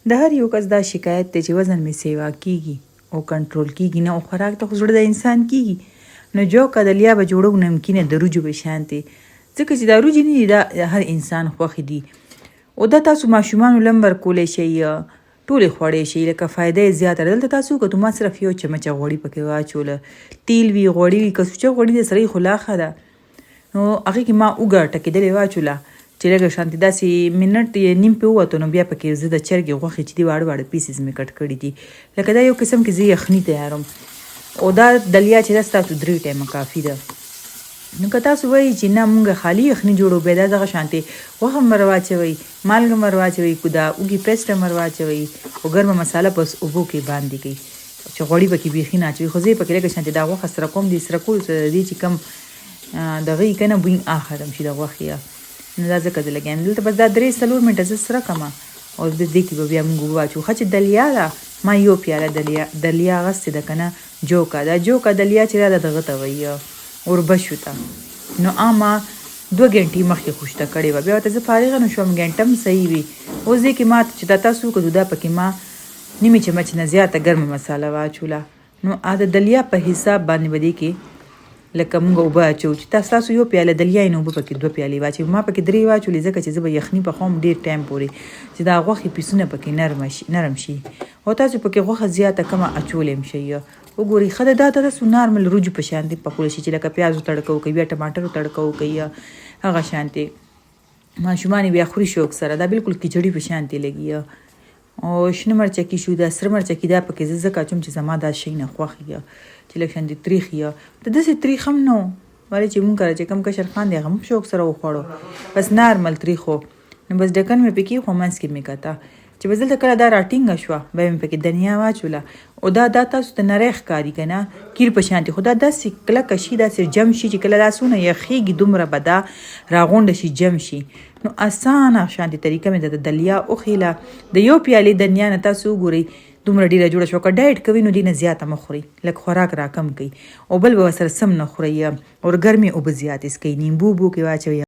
د هر یو کس دا شکایت دی چې وزن مې سیوا کیږي او کنټرول کیږي نه، او خوراک ته خو زړه د انسان کیږي. نو جو که دلیه به جوړو نمکینه د روجو به شان دی، ځکه چې دا روجې نه دي، دا هر انسان خوښې دي. او دا تاسو ماشومانو لم ورکولی شئ، ټولې خوړی شئ، لکه فایده یې زیاته ده. دلته تاسو وکړو ما صرف یو چمچه غوړي پکې واچوله، تیل وي، غوړي وي، که سوچه غوړي د سړی خو لا ښه ده. نو هغې کې ما اوږه ټکېدلې واچوله چې لږه شانتې داسې منټ یا نیم پې ووتو. نو بیا پکې زه د چرګې غوښې چې دي واړه واړه پیسز مې کټ کړي دي، لکه دا یو قسم کې زه یخني تیاروم. او دا دلیه چې ده ستاسو 3 ټایمه کافي ده. نو که تاسو وایي چې نه مونږ خالي یخني جوړو، بیا دا دغه شانتې غوښه هم ور واچوئ، مالګه هم ور واچوئ، دا اوږې پیسټ هم ور واچوئ، او ګرمه مساله په اوبو کې باندې کړئ چې غوړي پکې بیخي نه اچوئ. خو زه یې پکې لږه شانتې دا غوښه سره کوم، دې سره کولو سره د دې چې کوم دغه یې که نه بوی ختم شي د غوښې. نو دا ځکه زه لګیم دلته. بس دا 3-4 منټه زه سره کړم او د دې کې به بیا مونږ وواچو. ښه چې دلیه ده، ما یو پیاله دلیه اغوستې ده که نه، جوکه دا جوکه دلیه چې ده دغه ته وایي اوربشو ته. نو ما 2 غنټې مخکې خوشته کړې وه، بیا ورته زه فارغه نه شوم، غنټه هم صحیح وي. اوس دې کې ما چې دا تاسو وکړو، دا پکې ما نیمې چمچ نه زیاته ګرمه مساله واچوله. نو د دلیه په حساب باندې به دې کې لکه مونږ اوبه اچوو، چې تاسو یو پیاله دلیه نو اوبه پکې 2 پیالې واچوئ. ما پکې 3 واچولې ځکه چې زه به یخني پخوم ډېر ټایم پورې، چې دا غوښې پیسونه پکې نرم شي. او تاسو پکې غوښه زیاته کمه اچولی هم شئ. وګورئ ښه ده، دا تاسو نارمل روجو په شانتې پخولی شي، چې لکه پیازو تړکه وکوئ، بیا ټماټرو تړکه وکوئ، هغه شانتې ماشومان بیا خوري شوق سره. دا بالکل کیچړي په شانتې لګي. او شنه مرچکي شو، دا سره مرچکي دا پکې زه ځکه اچوم چې زما دا شی نه خوښ وي، چې لږ شانتې تریخ وي. ته داسې تریخ هم نه و، ولې چې مونږ کله چې کوم کشر خان دی هغه هم شوق سره وخوړو، بس نارمل تریخ و. نو بس ډکن مې پکې خو منځ کې مې کته چې بس دلته کله دا راټینګه شوه، بیا مې پکې دنیا واچوله. او دا تاسو ته نری ښکاري که نه، کیر په شانتې، خو دا داسې کلکه شي، داسې جم شي چې کله لاسونه یخېږي دومره به دا راغونډه شي، جم شي. نو اسانه شانتې طریقه مې د دلیه وښیله. د یو پیالې دنیا نه تاسو وګورئ دومره ډېره جوړه شوه. که ډایټ کوئ نو دې نه زیاته مه خورئ، لږ خوراک راکم کړئ، او بل به ورسره سم نه خورئ، او ګرمې اوبه زیاتې څښئ، نیمبو اوبو کې واچوئ.